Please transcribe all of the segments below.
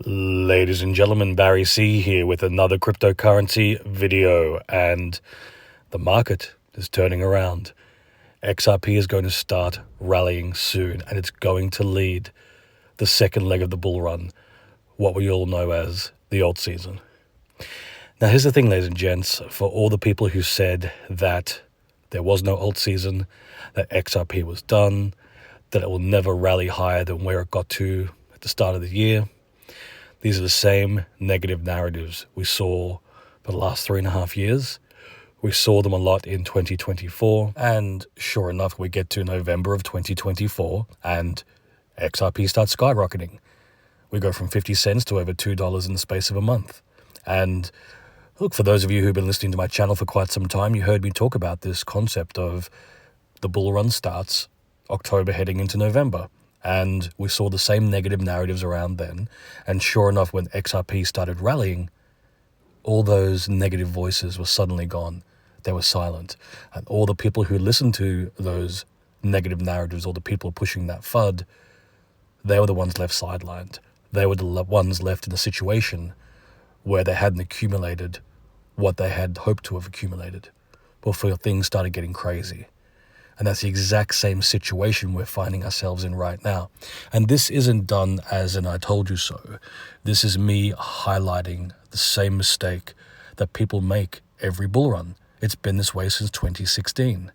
Ladies and gentlemen, Barry C here with another cryptocurrency video, and the market is turning around. XRP is going to start rallying soon, and it's going to lead the second leg of the bull run, what we all know as the alt season. Now, here's the thing, ladies and gents, for all the people who said that there was no alt season, that XRP was done, that it will never rally higher than where it got to at the start of the year. These are the same negative narratives we saw for the last 3.5 years. We saw them a lot in 2024, and sure enough, we get to November of 2024, and XRP starts skyrocketing. We go from 50 cents to over $2 in the space of a month. And look, for those of you who've been listening to my channel for quite some time, you heard me talk about this concept of the bull run starts October heading into November. And we saw the same negative narratives around then. And sure enough, when XRP started rallying, all those negative voices were suddenly gone. They were silent. And all the people who listened to those negative narratives, or the people pushing that FUD, they were the ones left sidelined. They were the ones left in a situation where they hadn't accumulated what they had hoped to have accumulated before things started getting crazy. And that's the exact same situation we're finding ourselves in right now. And this isn't done as an I told you so. This is me highlighting the same mistake that people make every bull run. It's been this way since 2016.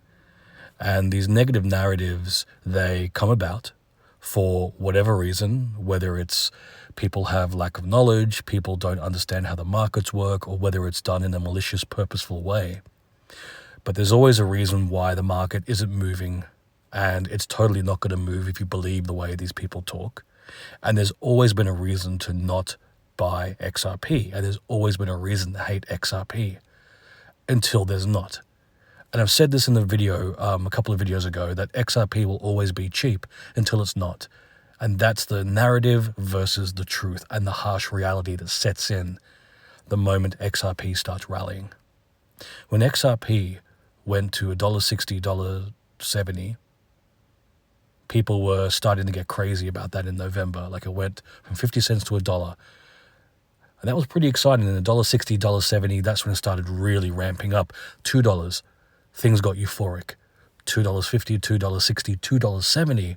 And these negative narratives, they come about for whatever reason, whether it's people have lack of knowledge, people don't understand how the markets work, or whether it's done in a malicious, purposeful way. But there's always a reason why the market isn't moving, and it's totally not going to move if you believe the way these people talk. And there's always been a reason to not buy XRP, and there's always been a reason to hate XRP until there's not. And I've said this in the video a couple of videos ago, that XRP will always be cheap until it's not. And that's the narrative versus the truth and the harsh reality that sets in the moment XRP starts rallying. When XRP went to $1.60, $1.70, people were starting to get crazy about that in November. Like, it went from 50 cents to $1. And that was pretty exciting. And $1.60, $1.70, that's when it started really ramping up. $2, things got euphoric. $2.50, $2.60, $2.70,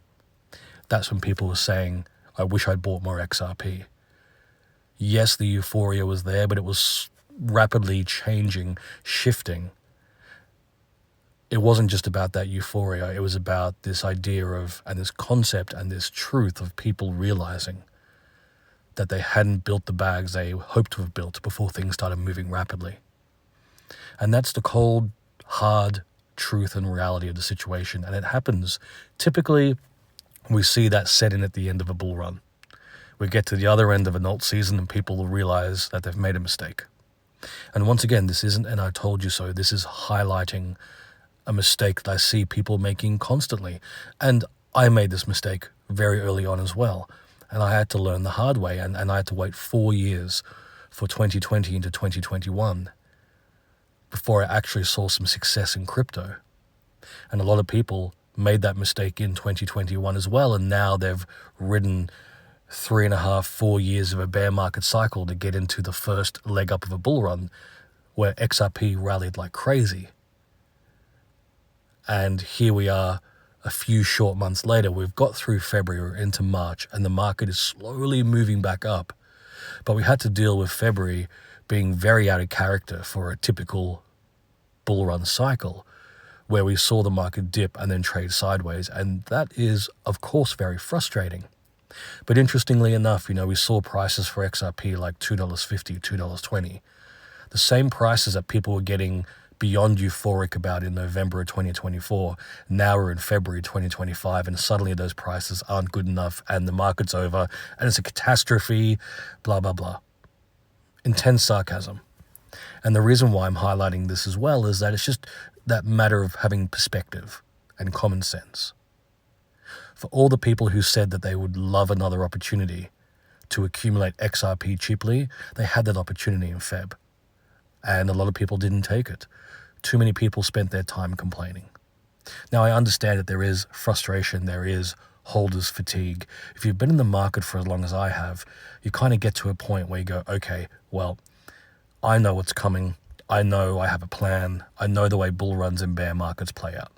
that's when people were saying, I wish I'd bought more XRP. Yes, the euphoria was there, but it was rapidly changing, shifting. It wasn't just about that euphoria. It was about this idea of, and this concept and this truth of people realizing that they hadn't built the bags they hoped to have built before things started moving rapidly. And that's the cold, hard truth and reality of the situation. And it happens. Typically, we see that set in at the end of a bull run. We get to the other end of an alt season and people will realize that they've made a mistake. And once again, this isn't an I told you so. This is highlighting a mistake that I see people making constantly. And I made this mistake very early on as well. And I had to learn the hard way. And I had to wait 4 years for 2020 into 2021 before I actually saw some success in crypto. And a lot of people made that mistake in 2021 as well. And now they've ridden 3.5, 4 years of a bear market cycle to get into the first leg up of a bull run where XRP rallied like crazy. And here we are a few short months later. We've got through February into March, and the market is slowly moving back up. But we had to deal with February being very out of character for a typical bull run cycle, where we saw the market dip and then trade sideways. And that is, of course, very frustrating. But interestingly enough, we saw prices for XRP like $2.50, $2.20. The same prices that people were getting beyond euphoric about in November of 2024, now we're in February 2025, and suddenly those prices aren't good enough, and the market's over, and it's a catastrophe, blah, blah, blah. Intense sarcasm. And the reason why I'm highlighting this as well is that it's just that matter of having perspective and common sense. For all the people who said that they would love another opportunity to accumulate XRP cheaply, they had that opportunity in Feb. And a lot of people didn't take it. Too many people spent their time complaining. Now, I understand that there is frustration, there is holders fatigue. If you've been in the market for as long as I have, you kind of get to a point where you go, okay, well, I know what's coming. I know I have a plan. I know the way bull runs and bear markets play out.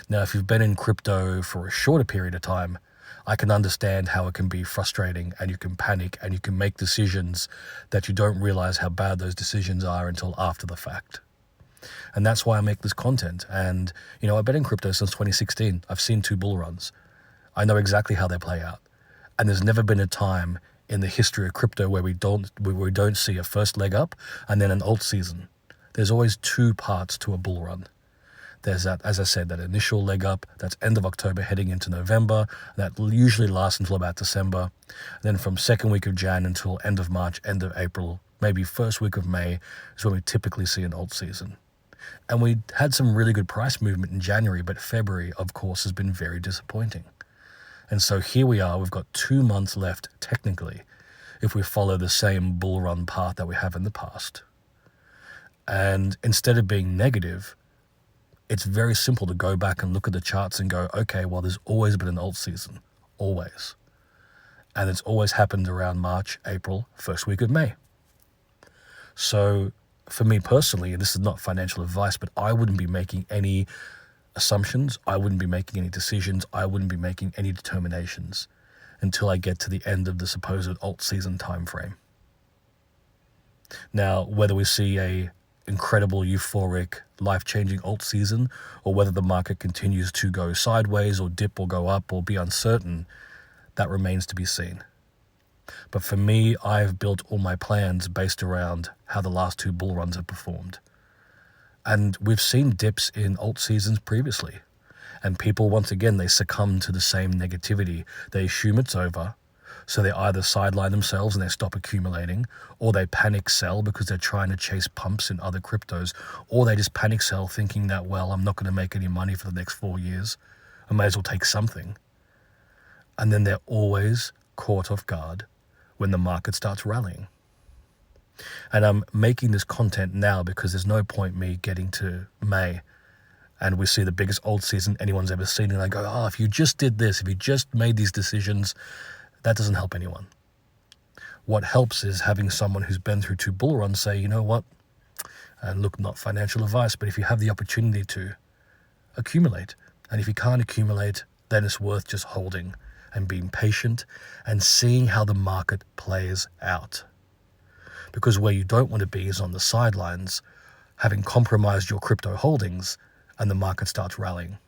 Now, if you've been in crypto for a shorter period of time, I can understand how it can be frustrating and you can panic and you can make decisions that you don't realize how bad those decisions are until after the fact. And that's why I make this content. And, I've been in crypto since 2016. I've seen 2 bull runs. I know exactly how they play out. And there's never been a time in the history of crypto where we don't see a first leg up and then an alt season. There's always 2 parts to a bull run. There's that, as I said, that initial leg up, that's end of October heading into November. That usually lasts until about December. Then from second week of Jan until end of March, end of April, maybe first week of May is when we typically see an alt season. And we had some really good price movement in January, but February, of course, has been very disappointing. And so here we are, we've got 2 months left, technically, if we follow the same bull run path that we have in the past. And instead of being negative, it's very simple to go back and look at the charts and go, okay, well, there's always been an alt season, always. And it's always happened around March, April, first week of May. So for me personally, and this is not financial advice, but I wouldn't be making any assumptions. I wouldn't be making any decisions. I wouldn't be making any determinations until I get to the end of the supposed alt season time frame. Now, whether we see a incredible, euphoric, life-changing alt season, or whether the market continues to go sideways or dip or go up or be uncertain, that remains to be seen. But for me, I've built all my plans based around how the last 2 bull runs have performed. And we've seen dips in alt seasons previously. And people, once again, they succumb to the same negativity. They assume it's over. So they either sideline themselves and they stop accumulating, or they panic sell because they're trying to chase pumps in other cryptos, or they just panic sell thinking that, well, I'm not going to make any money for the next 4 years. I may as well take something. And then they're always caught off guard when the market starts rallying. And I'm making this content now because there's no point me getting to May and we see the biggest alt season anyone's ever seen, and I go, if you just did this, if you just made these decisions, that doesn't help anyone. What helps is having someone who's been through 2 bull runs say, you know what, and look, not financial advice, but if you have the opportunity to accumulate, and if you can't accumulate, then it's worth just holding and being patient and seeing how the market plays out. Because where you don't want to be is on the sidelines, having compromised your crypto holdings, and the market starts rallying.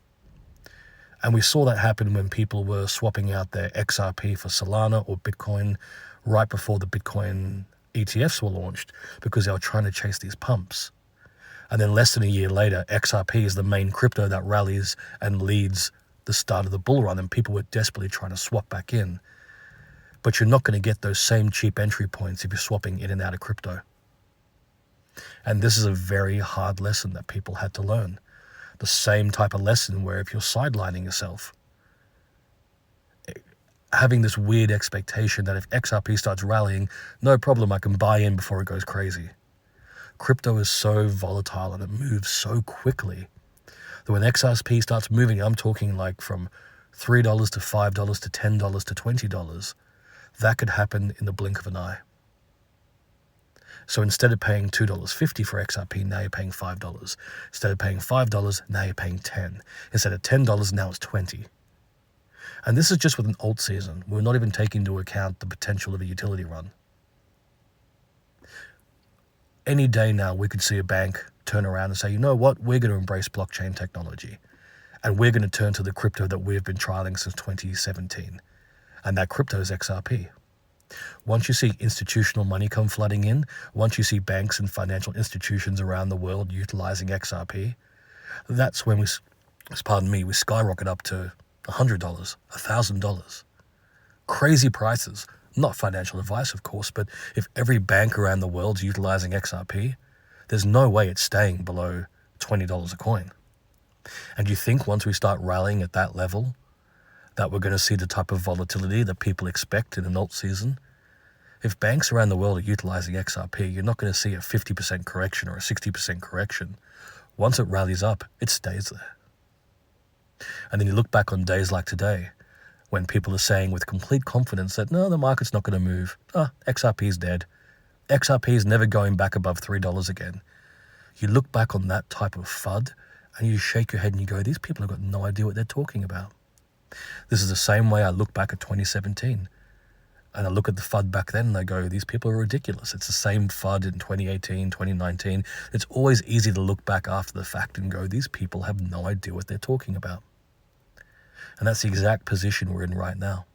And we saw that happen when people were swapping out their XRP for Solana or Bitcoin right before the Bitcoin ETFs were launched because they were trying to chase these pumps. And then less than a year later, XRP is the main crypto that rallies and leads the start of the bull run, and people were desperately trying to swap back in. But you're not going to get those same cheap entry points if you're swapping in and out of crypto. And this is a very hard lesson that people had to learn. The same type of lesson where if you're sidelining yourself, having this weird expectation that if XRP starts rallying, no problem, I can buy in before it goes crazy. Crypto is so volatile and it moves so quickly that when XRP starts moving, I'm talking like from $3 to $5 to $10 to $20, that could happen in the blink of an eye. So instead of paying $2.50 for XRP, now you're paying $5. Instead of paying $5, now you're paying $10. Instead of $10, now it's $20. And this is just with an alt season. We're not even taking into account the potential of a utility run. Any day now, we could see a bank turn around and say, you know what, we're going to embrace blockchain technology. And we're going to turn to the crypto that we've been trialing since 2017. And that crypto is XRP. Once you see institutional money come flooding in, once you see banks and financial institutions around the world utilizing XRP, that's when we skyrocket up to $100, $1,000. Crazy prices. Not financial advice, of course, but if every bank around the world's utilizing XRP, there's no way it's staying below $20 a coin. And you think once we start rallying at that level, that we're going to see the type of volatility that people expect in an alt season? If banks around the world are utilizing XRP, you're not going to see a 50% correction or a 60% correction. Once it rallies up, it stays there. And then you look back on days like today, when people are saying with complete confidence that, no, the market's not going to move. XRP's dead. XRP's never going back above $3 again. You look back on that type of FUD and you shake your head and you go, these people have got no idea what they're talking about. This is the same way I look back at 2017 and I look at the FUD back then and I go, these people are ridiculous. It's the same FUD in 2018, 2019. It's always easy to look back after the fact and go, these people have no idea what they're talking about. And that's the exact position we're in right now.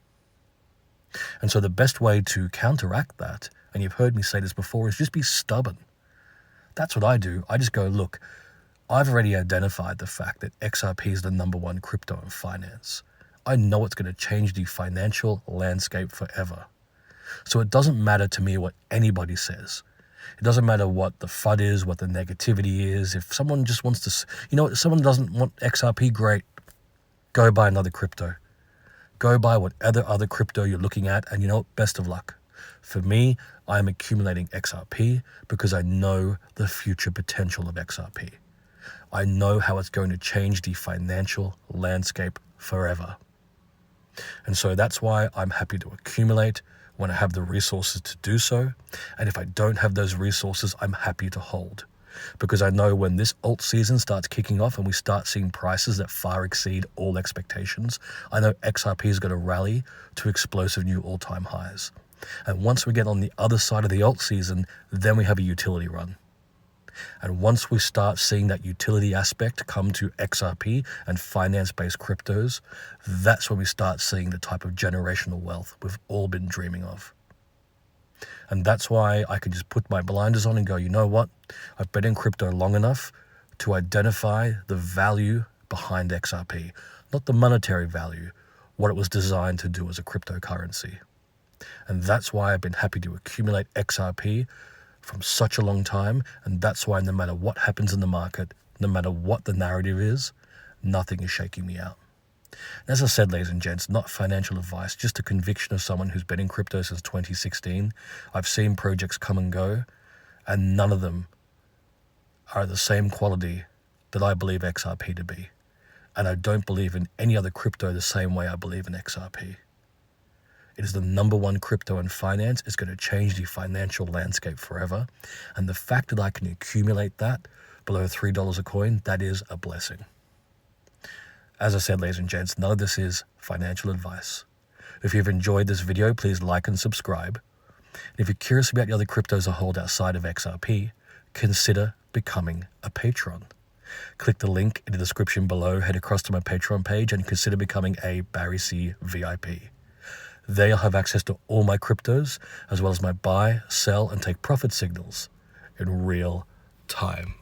And so the best way to counteract that, and you've heard me say this before, is just be stubborn. That's what I do. I just go, look, I've already identified the fact that XRP is the number one crypto in finance. I know it's going to change the financial landscape forever. So it doesn't matter to me what anybody says. It doesn't matter what the FUD is, what the negativity is. If someone just wants to, if someone doesn't want XRP, great. Go buy another crypto. Go buy whatever other crypto you're looking at, and best of luck. For me, I'm accumulating XRP because I know the future potential of XRP. I know how it's going to change the financial landscape forever. And so that's why I'm happy to accumulate when I have the resources to do so. And if I don't have those resources, I'm happy to hold. Because I know when this alt season starts kicking off and we start seeing prices that far exceed all expectations, I know XRP is going to rally to explosive new all-time highs. And once we get on the other side of the alt season, then we have a utility run. And once we start seeing that utility aspect come to XRP and finance-based cryptos, that's when we start seeing the type of generational wealth we've all been dreaming of. And that's why I can just put my blinders on and go, you know what? I've been in crypto long enough to identify the value behind XRP, not the monetary value, what it was designed to do as a cryptocurrency. And that's why I've been happy to accumulate XRP from such a long time. And that's why no matter what happens in the market, no matter what the narrative is, nothing is shaking me out. As I said, ladies and gents, not financial advice, just a conviction of someone who's been in crypto since 2016. I've seen projects come and go, and none of them are the same quality that I believe XRP to be. And I don't believe in any other crypto the same way I believe in XRP. It is the number one crypto in finance. It's going to change the financial landscape forever. And the fact that I can accumulate that below $3 a coin, that is a blessing. As I said, ladies and gents, none of this is financial advice. If you've enjoyed this video, please like and subscribe. And if you're curious about the other cryptos I hold outside of XRP, consider becoming a patron. Click the link in the description below, head across to my Patreon page, and consider becoming a Barry C VIP. There you'll have access to all my cryptos, as well as my buy, sell, and take profit signals in real time.